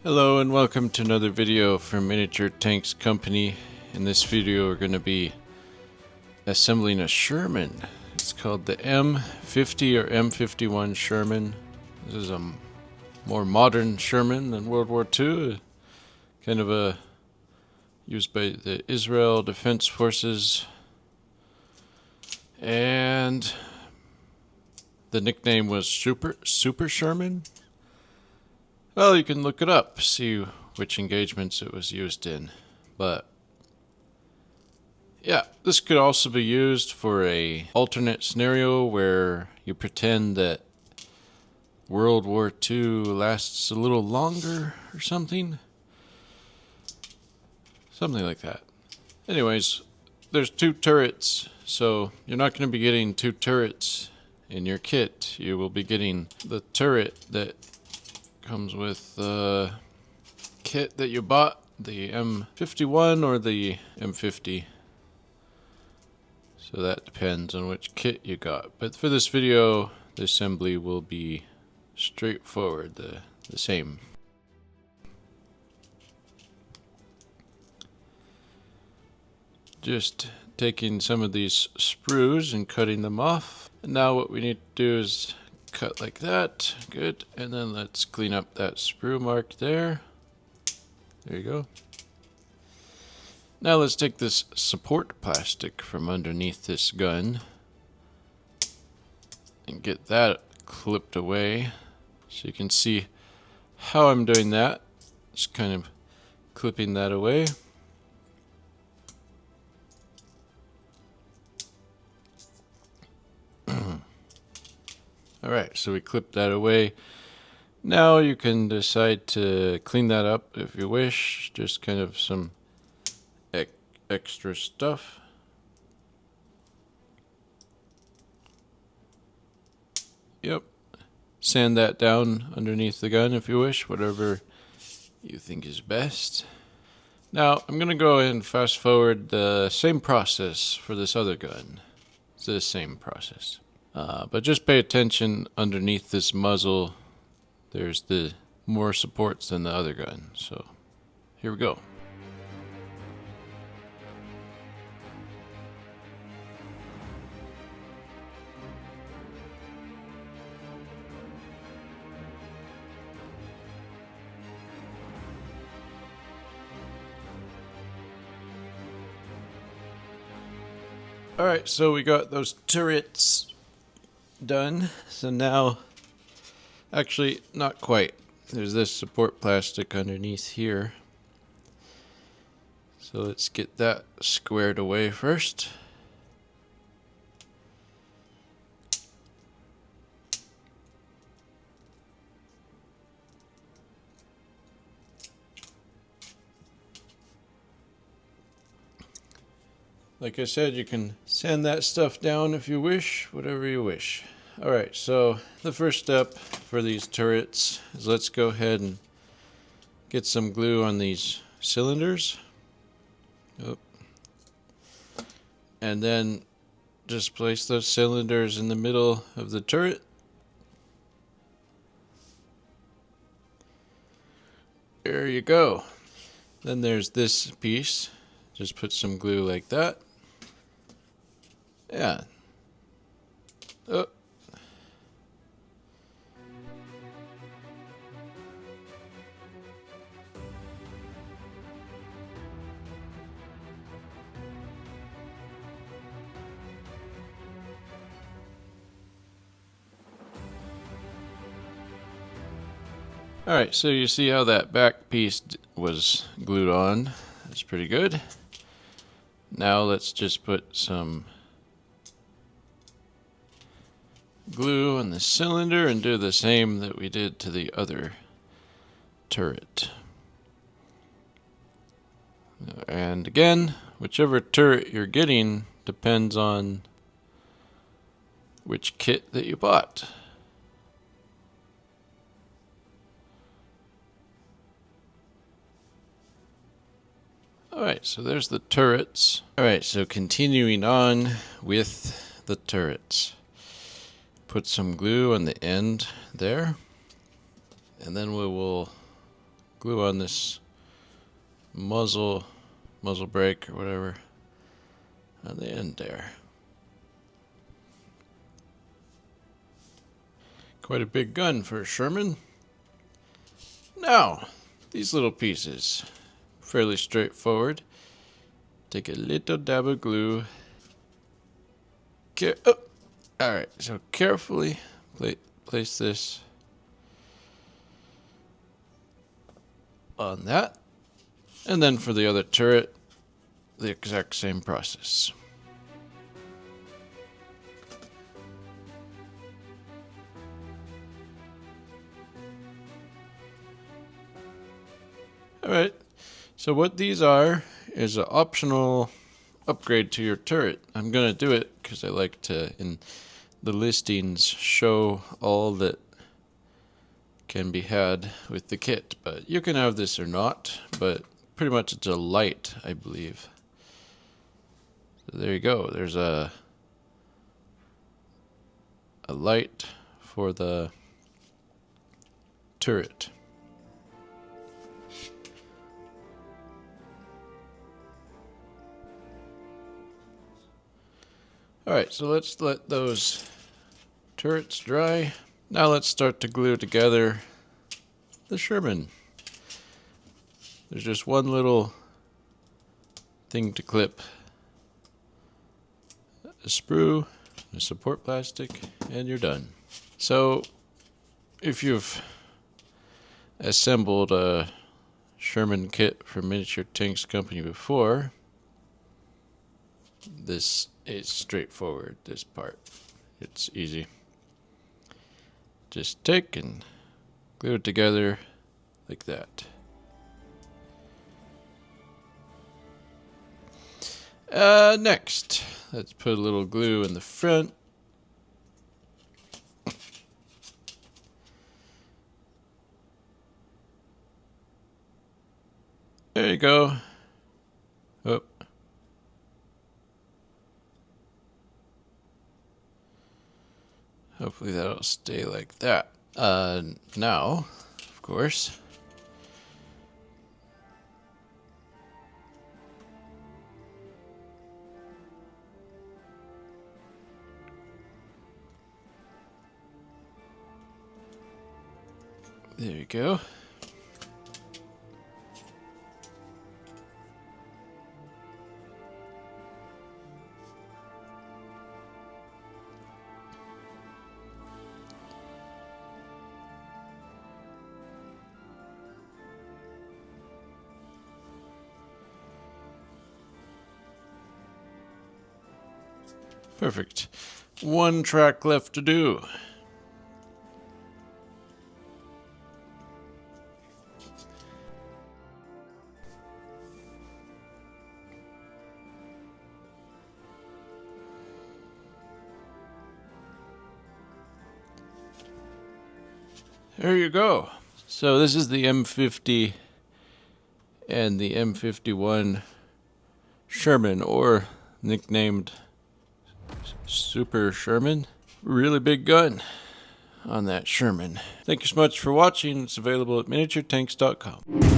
Hello and welcome to another video from Miniature Tanks Company. In this video we're going to be assembling a Sherman. It's called the M-50 or M51 Sherman. This is a more modern Sherman than World War II. Kind of used by the Israel Defense Forces. And the nickname was Super Sherman. Well, you can look it up, see which engagements it was used in. But yeah, this could also be used for a alternate scenario where you pretend that World War II lasts a little longer or something. Something like that. Anyways, there's two turrets, so you're not going to be getting two turrets in your kit. You will be getting the turret that comes with the kit that you bought, the M51 or the M50. So that depends on which kit you got. But for this video, the assembly will be straightforward, the same. Just taking some of these sprues and cutting them off. And now what we need to do is cut like that. Good. And then let's clean up that sprue mark there. There you go. Now let's take this support plastic from underneath this gun and get that clipped away. So you can see how I'm doing that. Just kind of clipping that away. Alright, so we clipped that away. Now you can decide to clean that up if you wish. Just kind of some extra stuff. Yep. Sand that down underneath the gun if you wish, whatever you think is best. Now I'm going to go ahead and fast forward the same process for this other gun. It's the same process. But just pay attention underneath this muzzle. There's the more supports than the other gun. So here we go. Alright, so we got those turrets done. So now, actually not quite. There's this support plastic underneath here. So let's get that squared away first. Like I said, you can sand that stuff down if you wish, whatever you wish. Alright, so the first step for these turrets is let's go ahead and get some glue on these cylinders. Oh. And then just place those cylinders in the middle of the turret. There you go. Then there's this piece. Just put some glue like that. Yeah. Oh. Alright, so you see how that back piece was glued on. That's pretty good. Now let's just put some glue on the cylinder and do the same that we did to the other turret. And again, whichever turret you're getting depends on which kit that you bought. Alright, so there's the turrets. Alright, so continuing on with the turrets. Put some glue on the end there. And then we will glue on this muzzle brake or whatever on the end there. Quite a big gun for a Sherman. Now, these little pieces, fairly straightforward. Take a little dab of glue. Alright, so carefully place this on that. And then for the other turret, the exact same process. Alright, so what these are is an optional upgrade to your turret. I'm going to do it because I like to, in the listings, show all that can be had with the kit. But you can have this or not, but pretty much it's a light, I believe. So there you go. There's a light for the turret. Alright, so let's let those turrets dry. Now let's start to glue together the Sherman. There's just one little thing to clip. A sprue, a support plastic, and you're done. So, if you've assembled a Sherman kit from Miniature Tanks Company before, this is straightforward, this part. It's easy. Just take and glue it together like that. Next, let's put a little glue in the front. There you go. Oh. Hopefully that'll stay like that. Now, of course, there you go. Perfect. One track left to do. There you go. So this is the M-50 and the M-51 Sherman, or nicknamed Super Sherman. Really big gun on that Sherman. Thank you so much for watching. It's available at miniaturetanks.com.